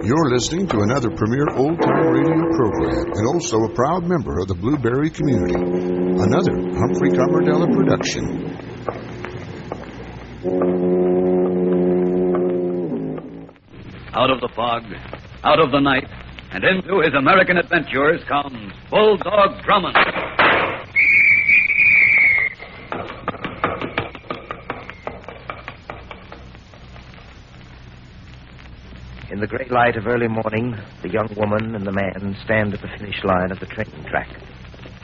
You're listening to another premier old-time radio program and also a proud member of the Blueberry community. Another Humphrey Coverdella production. Out of the fog, out of the night, and into his American adventures comes Bulldog Drummond. In the gray light of early morning, the young woman and the man stand at the finish line of the training track,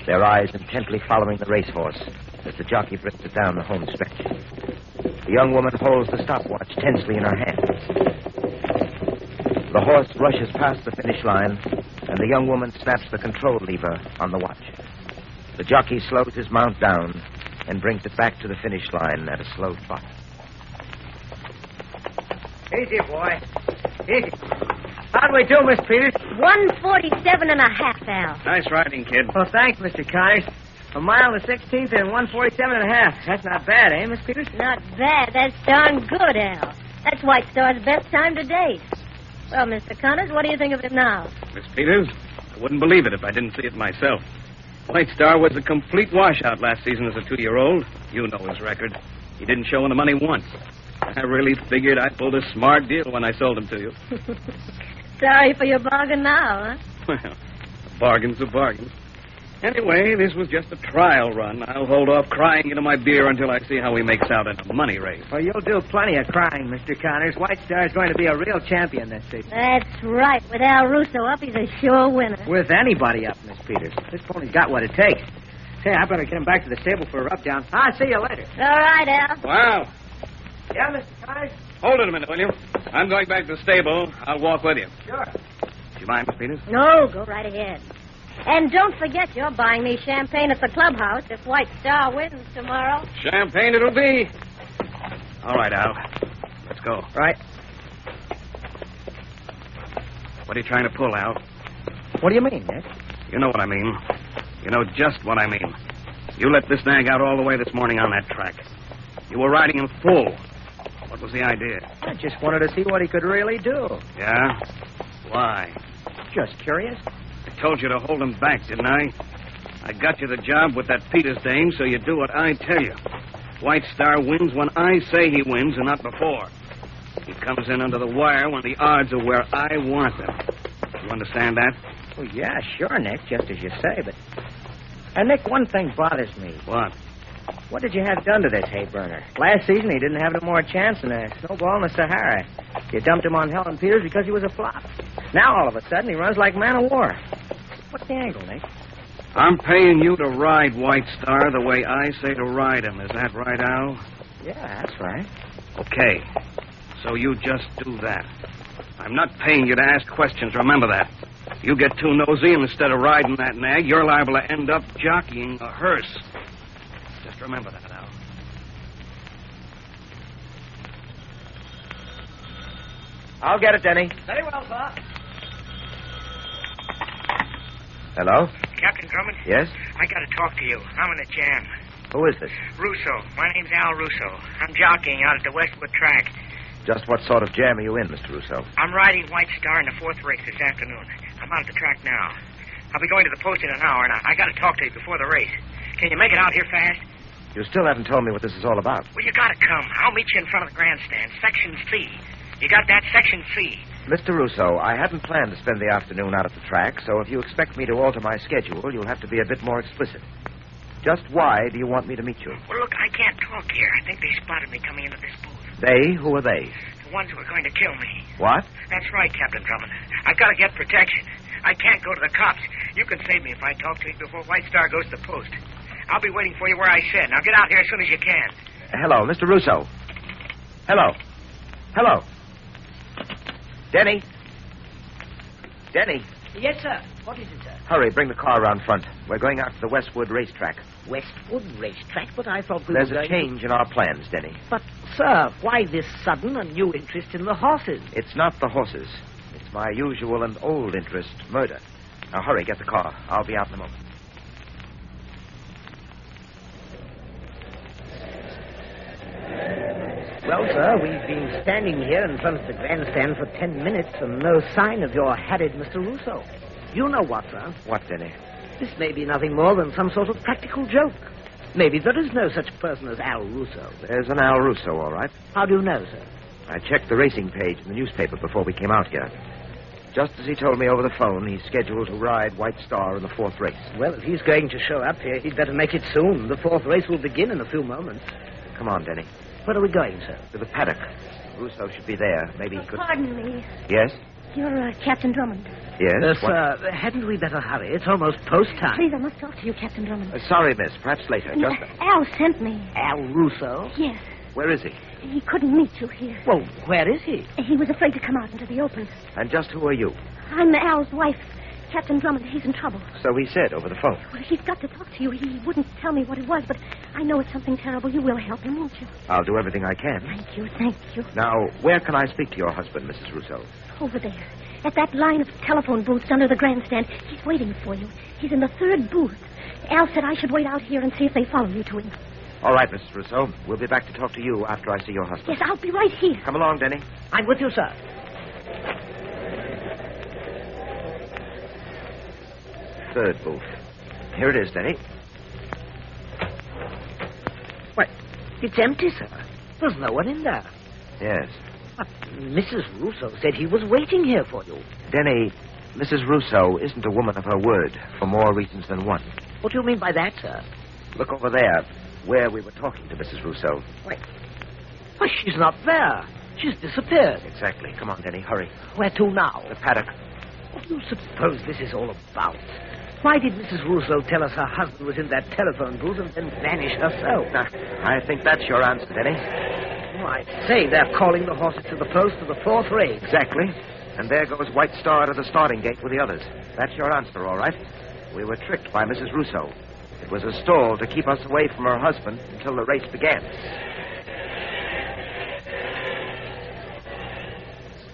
their eyes intently following the racehorse as the jockey brings it down the home stretch. The young woman holds the stopwatch tensely in her hands. The horse rushes past the finish line, and the young woman snaps the control lever on the watch. The jockey slows his mount down and brings it back to the finish line at a slow trot. Easy, boy. Easy. How'd we do, Miss Peters? 147 and a half, Al. Nice riding, kid. Well, thanks, Mr. Connors. A mile and 16th and 147 and a half. That's not bad, eh, Miss Peters? Not bad. That's darn good, Al. That's White Star's best time to date. Well, Mr. Connors, what do you think of it now? Miss Peters, I wouldn't believe it if I didn't see it myself. White Star was a complete washout last season as a 2-year-old. You know his record. He didn't show in the money once. I really figured I pulled a smart deal when I sold him to you. Sorry for your bargain now, huh? Well, a bargain's a bargain. Anyway, this was just a trial run. I'll hold off crying into my beer until I see how he makes out in a money race. Well, you'll do plenty of crying, Mr. Connors. White Star's going to be a real champion this season. That's right. With Al Russo up, he's a sure winner. With anybody up, Miss Peters. This pony's got what it takes. Say, I better get him back to the stable for a rub-down. I'll see you later. All right, Al. Wow. Yeah, Mr. Connors? Hold it a minute, will you? I'm going back to the stable. I'll walk with you. Sure. Do you mind, Miss Peters? No, go right ahead. And don't forget you're buying me champagne at the clubhouse if White Star wins tomorrow. Champagne it'll be. All right, Al. Let's go. Right. What are you trying to pull, Al? What do you mean, Nick? You know what I mean. You know just what I mean. You let this nag out all the way this morning on that track. You were riding him full. What was the idea? I just wanted to see what he could really do. Yeah? Why? Just curious. I told you to hold him back, didn't I? I got you the job with that Peters dame, so you do what I tell you. White Star wins when I say he wins and not before. He comes in under the wire when the odds are where I want them. You understand that? Well, yeah, sure, Nick, just as you say, but... Nick, one thing bothers me. What? What did you have done to this hay burner? Last season, he didn't have no more chance than a snowball in the Sahara. You dumped him on Helen Peters because he was a flop. Now, all of a sudden, he runs like man of war. What's the angle, Nick? I'm paying you to ride White Star the way I say to ride him. Is that right, Al? Yeah, that's right. Okay. So you just do that. I'm not paying you to ask questions. Remember that. You get too nosy, and instead of riding that nag, you're liable to end up jockeying a hearse. Just remember that, Al. I'll get it, Denny. Very well, sir. Hello? Captain Drummond? Yes? I got to talk to you. I'm in a jam. Who is this? Russo. My name's Al Russo. I'm jockeying out at the Westwood track. Just what sort of jam are you in, Mr. Russo? I'm riding White Star in the 4th race this afternoon. I'm out at the track now. I'll be going to the post in an hour, and I got to talk to you before the race. Can you make it out here fast? You still haven't told me what this is all about. Well, you got to come. I'll meet you in front of the grandstand, Section C. You got that, Section C? Mr. Russo, I hadn't planned to spend the afternoon out at the track, so if you expect me to alter my schedule, you'll have to be a bit more explicit. Just why do you want me to meet you? Well, look, I can't talk here. I think they spotted me coming into this booth. They? Who are they? The ones who are going to kill me. What? That's right, Captain Drummond. I've got to get protection. I can't go to the cops. You can save me if I talk to you before White Star goes to the post. I'll be waiting for you where I said. Now get out here as soon as you can. Hello, Mr. Russo. Hello. Hello. Denny. Denny. Yes, sir. What is it, sir? Hurry, bring the car around front. We're going out to the Westwood racetrack. Westwood racetrack? But I thought we There's were a change in our plans, Denny. But, sir, why this sudden and new interest in the horses? It's not the horses. It's my usual and old interest, murder. Now, hurry, get the car. I'll be out in a moment. Well, sir, we've been standing here in front of the grandstand for 10 minutes and no sign of your harried Mr. Russo. You know what, sir? What, Denny? This may be nothing more than some sort of practical joke. Maybe there is no such person as Al Russo. There's an Al Russo, all right. How do you know, sir? I checked the racing page in the newspaper before we came out here. Just as he told me over the phone, he's scheduled to ride White Star in the 4th race. Well, if he's going to show up here, he'd better make it soon. The 4th race will begin in a few moments. Come on, Denny. Where are we going, sir? To the paddock. Russo should be there. Maybe he could... Pardon me. Yes? You're Captain Drummond. Yes? Sir, hadn't we better hurry? It's almost post time. Please, I must talk to you, Captain Drummond. Sorry, miss. Perhaps later. Just... Al sent me. Al Russo? Yes. Where is he? He couldn't meet you here. Well, where is he? He was afraid to come out into the open. And just who are you? I'm Al's wife, Captain Drummond. He's in trouble. So he said over the phone. Well, he's got to talk to you. He wouldn't tell me what it was, but I know it's something terrible. You will help him, won't you? I'll do everything I can. Thank you, thank you. Now, where can I speak to your husband, Mrs. Russo? Over there, at that line of telephone booths under the grandstand. He's waiting for you. He's in the 3rd booth. Al said I should wait out here and see if they follow you to him. All right, Mrs. Russo. We'll be back to talk to you after I see your husband. Yes, I'll be right here. Come along, Denny. I'm with you, sir. Third booth. Here it is, Denny. What? It's empty, sir. There's no one in there. Yes. But Mrs. Russo said he was waiting here for you. Denny, Mrs. Russo isn't a woman of her word for more reasons than one. What do you mean by that, sir? Look over there, where we were talking to Mrs. Russo. Why, she's not there. She's disappeared. Exactly. Come on, Denny, hurry. Where to now? The paddock. What do you suppose this is all about? Why did Mrs. Russo tell us her husband was in that telephone booth and then vanish herself? I think that's your answer, Denny. Oh, I say, they're calling the horses to the post for the 4th race. Exactly. And there goes White Star to the starting gate with the others. That's your answer, all right. We were tricked by Mrs. Russo. It was a stall to keep us away from her husband until the race began.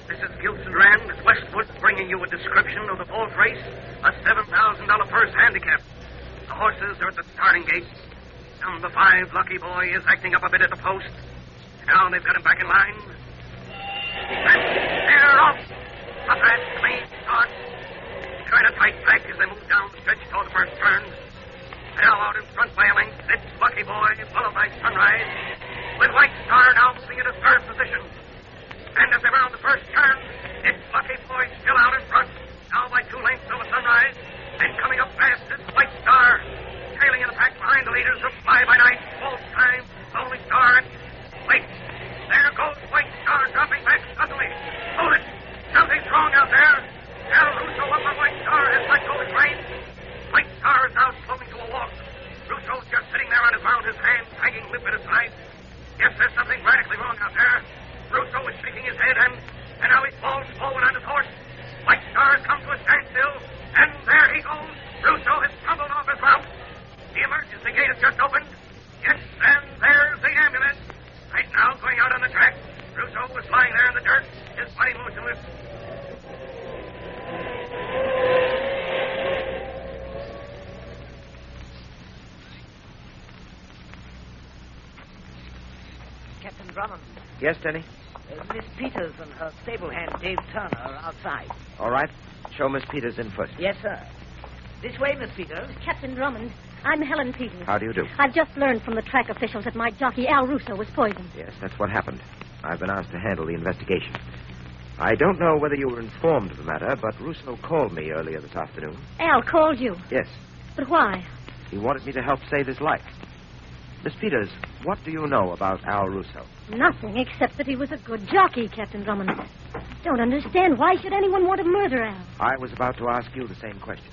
This is Gilson Rand, Westwood, bringing you a description of the 4th race, a $7,000 purse handicap. The horses are at the starting gate. Number 5, Lucky Boy, is acting up a bit at the post. Now they've got him back in line. And they're off. A fast, clean start. Trying to tight back as they move down the stretch toward the first turn. Now out in front by a length, it's Lucky Boy, followed by Sunrise, with White Star now moving into 3rd position. And as they round the first turn, it's Lucky Boy still out in front, now by 2 lengths over Sunrise, and coming up fast is White Star, trailing in the pack behind the leaders of Fly by Night, Full Time, Lonely Star, and wait, there goes White Star dropping back suddenly. Hold it! Something's wrong out there. Al Russo up on White Star has let go his rein. White Star is now slowing to a walk. Russo's just sitting there on his mount, his hands hanging limp at his side. Yes, there's something radically wrong out there. Russo is shaking his head, and now he falls forward on his horse. White Star has come to a standstill, and there he goes. Russo has tumbled off his mount. The emergency gate has just opened. Yes, and there's the ambulance. Right now, going out on the track. Russo was lying there in the dirt, his body motionless. Captain Drummond. Yes, Denny? Miss Peters and her stable hand, Dave Turner, are outside. All right. Show Miss Peters in first. Yes, sir. This way, Miss Peters. Captain Drummond, I'm Helen Peters. How do you do? I've just learned from the track officials that my jockey, Al Russo, was poisoned. Yes, that's what happened. I've been asked to handle the investigation. I don't know whether you were informed of the matter, but Russo called me earlier this afternoon. Al called you. Yes. But why? He wanted me to help save his life. Miss Peters, what do you know about Al Russo? Nothing, except that he was a good jockey, Captain Drummond. Don't understand. Why should anyone want to murder Al? I was about to ask you the same question.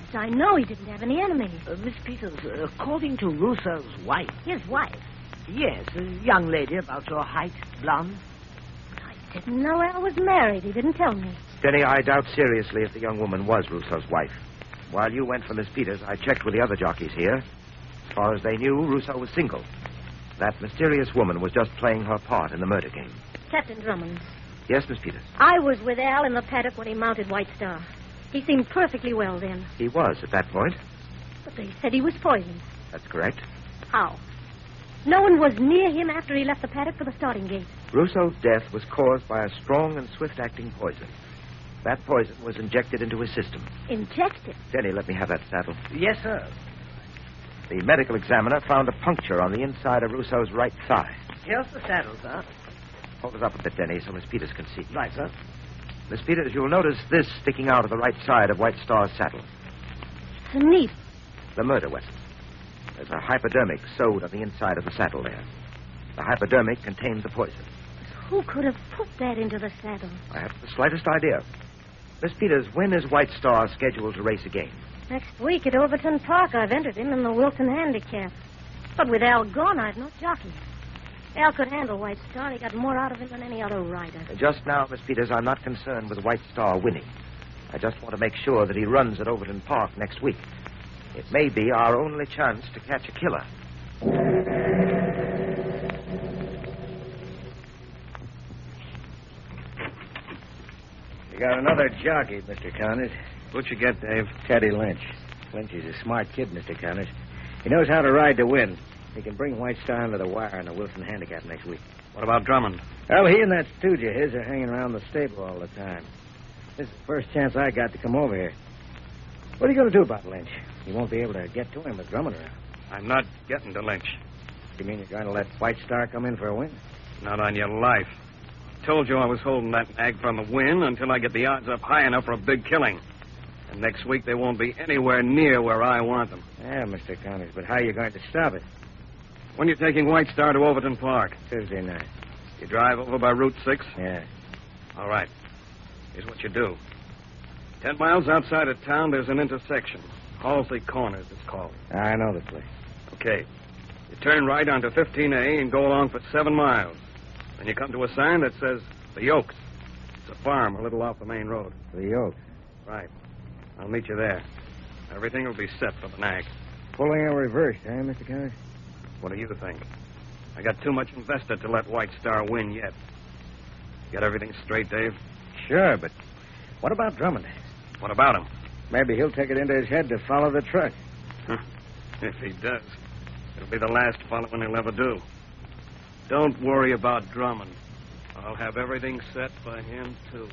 As I know he didn't have any enemies. Miss Peters, according to Russo's wife. His wife? Yes, a young lady about your height, blonde. I didn't know Al was married. He didn't tell me. Denny, I doubt seriously if the young woman was Russo's wife. While you went for Miss Peters, I checked with the other jockeys here. As far as they knew, Russo was single. That mysterious woman was just playing her part in the murder game. Captain Drummond. Yes, Miss Peters? I was with Al in the paddock when he mounted White Star. He seemed perfectly well then. He was at that point. But they said he was poisoned. That's correct. How? No one was near him after he left the paddock for the starting gate. Russo's death was caused by a strong and swift-acting poison. That poison was injected into his system. Injected? Denny, let me have that saddle. Yes, sir. The medical examiner found a puncture on the inside of Russo's right thigh. Here's the saddle, sir. Hold it up a bit, Denny, so Miss Peters can see. Right, sir. Miss Peters, you'll notice this sticking out of the right side of White Star's saddle. It's a needle. The murder weapon. There's a hypodermic sewed on the inside of the saddle there. The hypodermic contains the poison. Who could have put that into the saddle? I haven't the slightest idea. Miss Peters, when is White Star scheduled to race again? Next week at Overton Park, I've entered him in the Wilson Handicap. But with Al gone, I've no jockey. Al could handle White Star. He got more out of him than any other rider. Just now, Miss Peters, I'm not concerned with White Star winning. I just want to make sure that he runs at Overton Park next week. It may be our only chance to catch a killer. You got another jockey, Mr. Connors. What'd you get, Dave? Teddy Lynch. Lynch is a smart kid, Mr. Connors. He knows how to ride to win. He can bring White Star under the wire in the Wilson Handicap next week. What about Drummond? Well, he and that stooge of his are hanging around the stable all the time. This is the first chance I got to come over here. What are you going to do about Lynch? You won't be able to get to him with Drummond around. I'm not getting to Lynch. You mean you're going to let White Star come in for a win? Not on your life. Told you I was holding that nag from a win until I get the odds up high enough for a big killing. And next week they won't be anywhere near where I want them. Yeah, Mr. Connors, but how are you going to stop it? When you're taking White Star to Overton Park? Tuesday night. You drive over by Route 6? Yeah. All right. Here's what you do. 10 miles outside of town, there's an intersection. Halsey Corners, it's called. I know the place. Okay. You turn right onto 15A and go along for 7 miles. Then you come to a sign that says The Oaks. It's a farm a little off the main road. The Oaks. Right. I'll meet you there. Everything will be set for the nag. Pulling a reverse, eh, Mr. Connors? What do you think? I got too much invested to let White Star win yet. Got everything straight, Dave? Sure, but what about Drummond? What about him? Maybe he'll take it into his head to follow the truck. If he does, it'll be the last following he'll ever do. Don't worry about Drummond. I'll have everything set for him, too.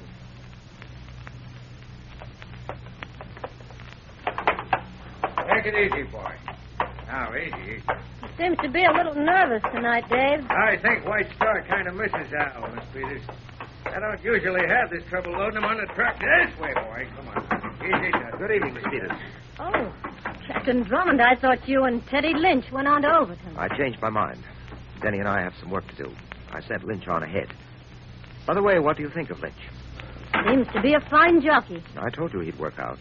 Take it easy, boy. Now, easy. He seems to be a little nervous tonight, Dave. I think White Star kind of misses Al, Miss Peters. I don't usually have this trouble loading him on the truck this way, boy. Come on. Easy, now. Good evening, Miss Peters. Oh, Captain Drummond, I thought you and Teddy Lynch went on to Overton. I changed my mind. Denny and I have some work to do. I sent Lynch on ahead. By the way, what do you think of Lynch? Seems to be a fine jockey. I told you he'd work out.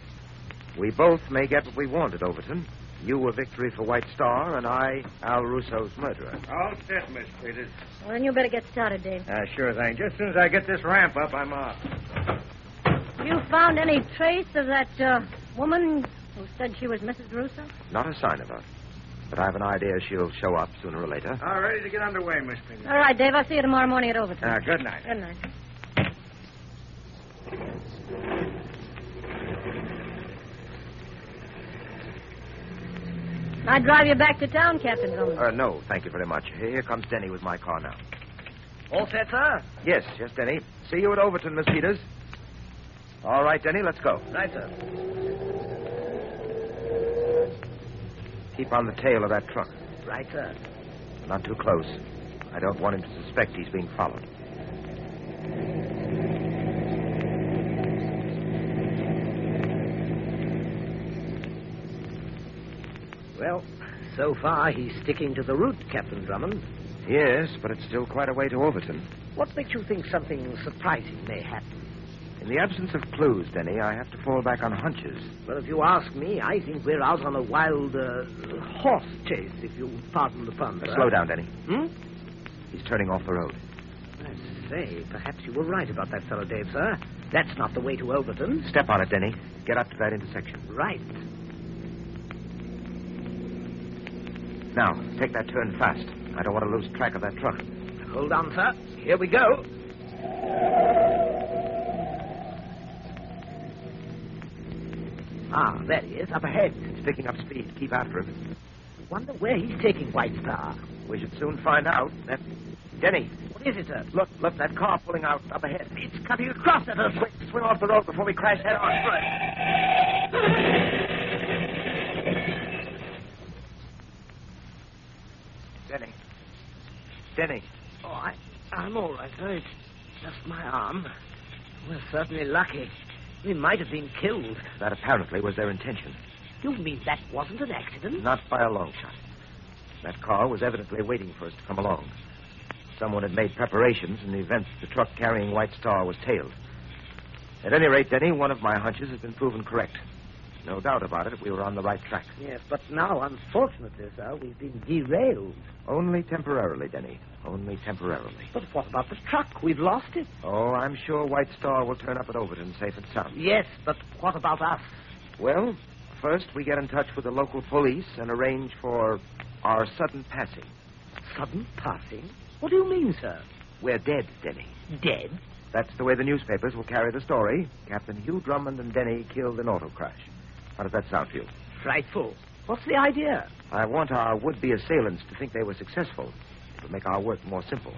We both may get what we want at Overton. You a victory for White Star, and I, Al Russo's murderer. All set, Miss Peters. Well, then you better get started, Dave. Sure thing. Just as soon as I get this ramp up, I'm off. You found any trace of that woman who said she was Mrs. Russo? Not a sign of her. But I have an idea she'll show up sooner or later. All ready to get underway, Miss Peters. All right, Dave. I'll see you tomorrow morning at Overton. Good night. Good night. I drive you back to town, Captain Drummond. No, thank you very much. Here comes Denny with my car now. All set, sir? Yes, Denny. See you at Overton, Miss Peters. All right, Denny, let's go. Right, sir. Keep on the tail of that truck. Right, sir. Not too close. I don't want him to suspect he's being followed. Well, so far he's sticking to the route, Captain Drummond. Yes, but it's still quite a way to Overton. What makes you think something surprising may happen? In the absence of clues, Denny, I have to fall back on hunches. Well, if you ask me, I think we're out on a wild horse chase, if you pardon the pun, sir. Slow down, Denny. Hmm? He's turning off the road. I say, perhaps you were right about that fellow, Dave, sir. That's not the way to Overton. Step on it, Denny. Get up to that intersection. Right. Now, take that turn fast. I don't want to lose track of that truck. Hold on, sir. Here we go. Ah, there he is, up ahead. He's picking up speed. Keep after him. Wonder where he's taking White Star. We should soon find out. Denny. What is it, sir? Look, that car pulling out up ahead. It's cutting across at us. Swing off the road before we crash head on. Denny. Oh, I'm all right, sir. It's just my arm. We're certainly lucky. We might have been killed. That apparently was their intention. You mean that wasn't an accident? Not by a long shot. That car was evidently waiting for us to come along. Someone had made preparations in the event the truck carrying White Star was tailed. At any rate, Denny, one of my hunches has been proven correct. No doubt about it, we were on the right track. Yes, but now, unfortunately, sir, we've been derailed. Only temporarily, Denny. Only temporarily. But what about the truck? We've lost it. Oh, I'm sure White Star will turn up at Overton safe and sound. Yes, but what about us? Well, first we get in touch with the local police and arrange for our sudden passing. Sudden passing? What do you mean, sir? We're dead, Denny. Dead? That's the way the newspapers will carry the story. Captain Hugh Drummond and Denny killed in auto crash. How does that sound to you? Frightful. What's the idea? I want our would-be assailants to think they were successful. It'll make our work more simple.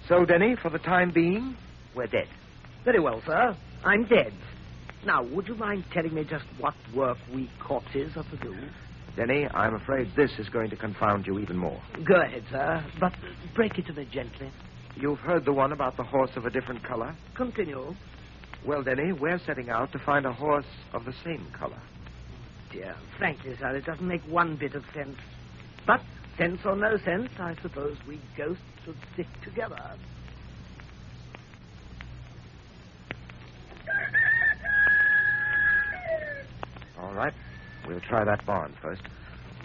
So, Denny, for the time being, we're dead. Very well, sir. I'm dead. Now, would you mind telling me just what work we corpses are to do? Denny, I'm afraid this is going to confound you even more. Go ahead, sir, but break it to me gently. You've heard the one about the horse of a different color? Continue. Well, Denny, we're setting out to find a horse of the same color. Dear, frankly, sir, it doesn't make one bit of sense. But, sense or no sense, I suppose we ghosts should stick together. All right. We'll try that barn first.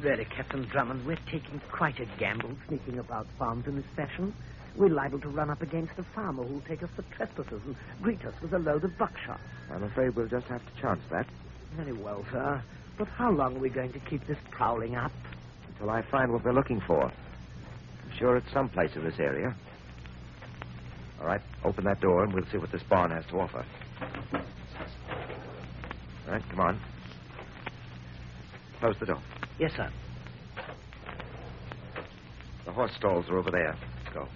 Really, Captain Drummond, we're taking quite a gamble sneaking about farms in this fashion. We're liable to run up against a farmer who'll take us for trespassers and greet us with a load of buckshot. I'm afraid we'll just have to chance that. Very well, sir. But how long are we going to keep this prowling up? Until I find what we're looking for. I'm sure it's someplace in this area. All right, open that door and we'll see what this barn has to offer. All right, come on. Close the door. Yes, sir. The horse stalls are over there. Let's go.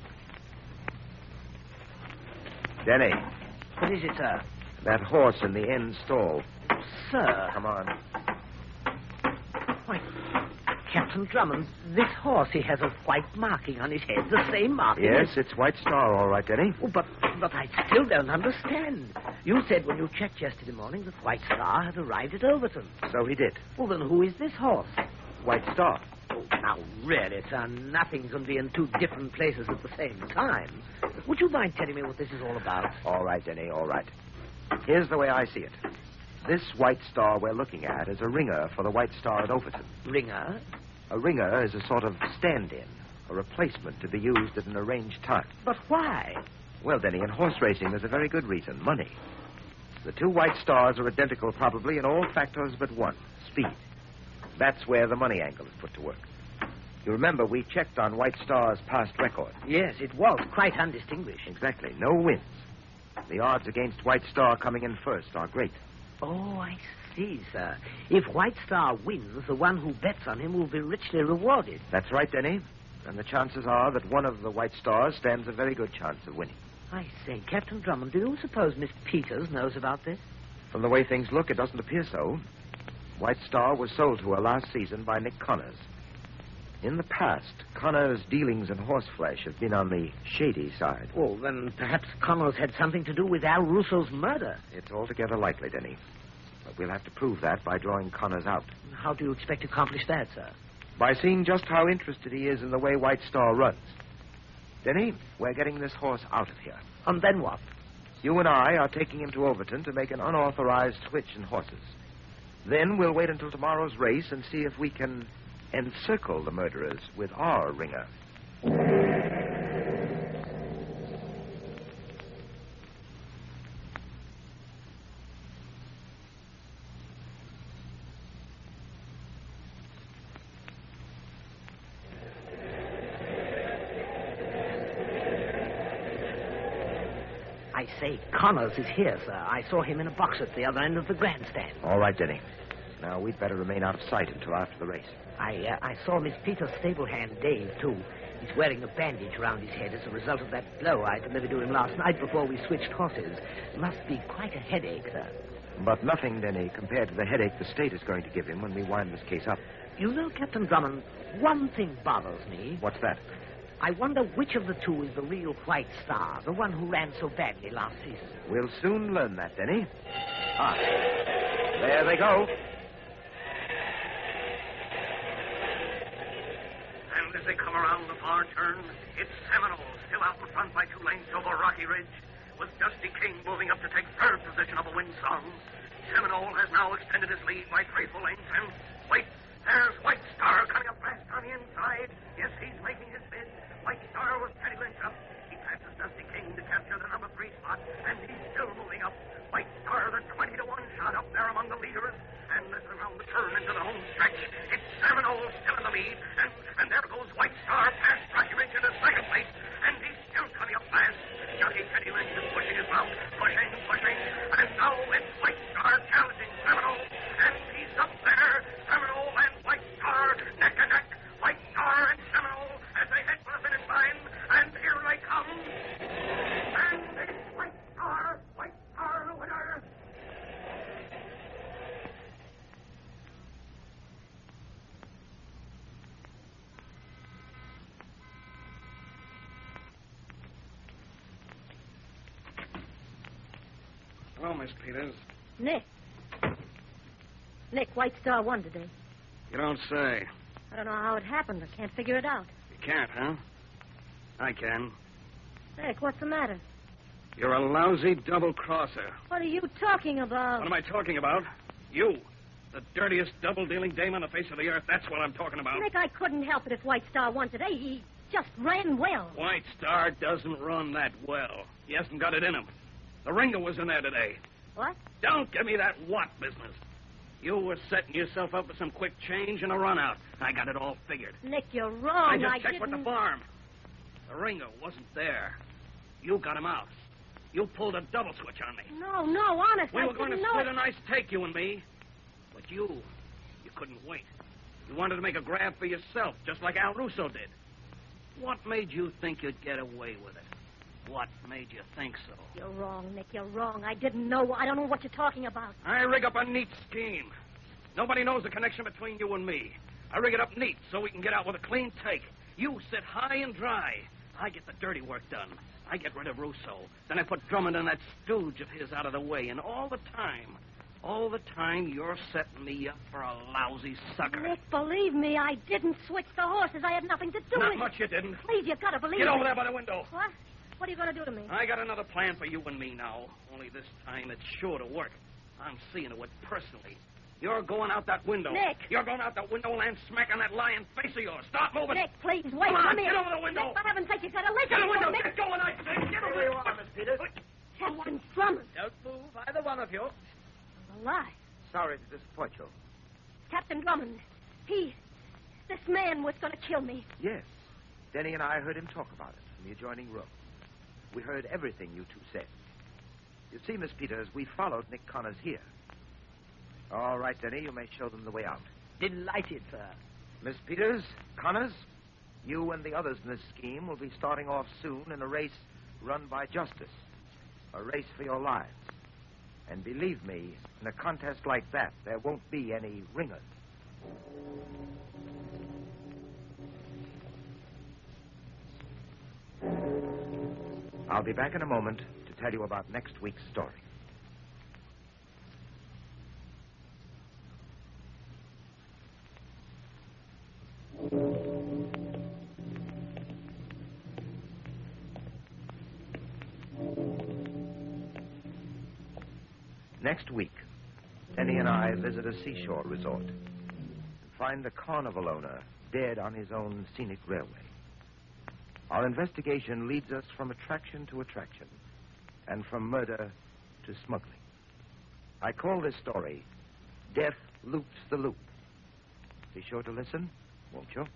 Denny. What is it, sir? That horse in the end stall. Sir. Come on. Why, Captain Drummond, this horse, he has a white marking on his head, the same marking. Yes, it's White Star, all right, Denny. Oh, but I still don't understand. You said when you checked yesterday morning that White Star had arrived at Overton. So he did. Well, then who is this horse? White Star. Oh, now, really, sir, nothing can be in two different places at the same time. Would you mind telling me what this is all about? All right, Denny, all right. Here's the way I see it. This White Star we're looking at is a ringer for the White Star at Overton. Ringer? A ringer is a sort of stand-in, a replacement to be used at an arranged time. But why? Well, Denny, in horse racing, there's a very good reason, money. The two White Stars are identical probably in all factors but one, speed. That's where the money angle is put to work. You remember, we checked on White Star's past record. Yes, it was quite undistinguished. Exactly, no wins. The odds against White Star coming in first are great. Oh, I see, sir. If White Star wins, the one who bets on him will be richly rewarded. That's right, Denny. And the chances are that one of the White Stars stands a very good chance of winning. I say, Captain Drummond, do you suppose Miss Peters knows about this? From the way things look, it doesn't appear so. White Star was sold to her last season by Nick Connors. In the past, Connors' dealings in horseflesh have been on the shady side. Well, then perhaps Connors had something to do with Al Russo's murder. It's altogether likely, Denny. But we'll have to prove that by drawing Connors out. How do you expect to accomplish that, sir? By seeing just how interested he is in the way White Star runs. Denny, we're getting this horse out of here. And then what? You and I are taking him to Overton to make an unauthorized switch in horses. Then we'll wait until tomorrow's race and see if we can encircle the murderers with our ringer. I say, Connors is here, sir. I saw him in a box at the other end of the grandstand. All right, Denny. Now, we'd better remain out of sight until after the race. I saw Miss Peter's stable hand, Dave, too. He's wearing a bandage around his head as a result of that blow I delivered to him last night before we switched horses. Must be quite a headache, sir. But nothing, Denny, compared to the headache the state is going to give him when we wind this case up. You know, Captain Drummond, one thing bothers me. What's that? I wonder which of the two is the real White Star, the one who ran so badly last season. We'll soon learn that, Denny. Ah, there they go. And as they come around the far turn, it's Seminole, still out in front by 2 lengths over Rocky Ridge, with Dusty King moving up to take third position of the win song. Seminole has now extended his lead by 3 full lengths, and wait, there's White Star coming up fast on the inside. Yes, he's making his bid. White Star was Teddy Lynch up. He passes Dusty King to capture the number 3 spot, and he's still moving up. White Star, the 20-1 shot up there among the leaders. And as around the turn into the home stretch, it's Seminole still in the lead. And there goes White Star past Rocky Ridge into second place. And he's still coming up fast. Jockey Teddy Lynch is pushing his mount, pushing. And now it's White Star challenging Seminole. And he's up there. Seminole and White Star neck and neck. White Star and Seminole as they head for the finish line. And here they come. And it's White Star the winner. Hello, Miss Peters. Nick, White Star won today. You don't say. I don't know how it happened. I can't figure it out. You can't, huh? I can. Nick, what's the matter? You're a lousy double-crosser. What are you talking about? What am I talking about? You. The dirtiest double-dealing dame on the face of the earth. That's what I'm talking about. Nick, I couldn't help it if White Star won today. He just ran well. White Star doesn't run that well. He hasn't got it in him. The ringer was in there today. What? Don't give me that what business. You were setting yourself up for some quick change and a run-out. I got it all figured. Nick, you're wrong. I just checked didn't... with the farm. The ringer wasn't there. You got him out. You pulled a double switch on me. No, honest. We I were going to didn't know split it. a nice take, you and me. But you couldn't wait. You wanted to make a grab for yourself, just like Al Russo did. What made you think you'd get away with it? What made you think so? You're wrong, Nick. You're wrong. I didn't know. I don't know what you're talking about. I rig up a neat scheme. Nobody knows the connection between you and me. I rig it up neat so we can get out with a clean take. You sit high and dry. I get the dirty work done. I get rid of Russo. Then I put Drummond and that stooge of his out of the way. And all the time, you're setting me up for a lousy sucker. Nick, believe me, I didn't switch the horses. I had nothing to do with it. Not much you didn't. Please, you've got to believe me. Get over there by the window. What? What are you going to do to me? I got another plan for you and me now. Only this time it's sure to work. I'm seeing to it personally. You're going out that window. Nick! You're going out that window and smack on that lying face of yours. Stop moving. Nick, please, wait. Come on, Come here. get over the window. Nick, for heaven's sake, you've got to listen. Get the to window. me. Get going, I say. Get over Here you are, Miss Peters. Captain Drummond. Don't move, either one of you. Alive. Sorry to disappoint you. Captain Drummond. This man was going to kill me. Yes. Denny and I heard him talk about it in the adjoining room. We heard everything you two said. You see, Miss Peters, we followed Nick Connors here. All right, Denny, you may show them the way out. Delighted, sir. Miss Peters, Connors, you and the others in this scheme will be starting off soon in a race run by justice. A race for your lives. And believe me, in a contest like that, there won't be any ringers. I'll be back in a moment to tell you about next week's story. Next week, Denny and I visit a seashore resort and find the carnival owner dead on his own scenic railway. Our investigation leads us from attraction to attraction and from murder to smuggling. I call this story Death Loops the Loop. Be sure to listen, won't you?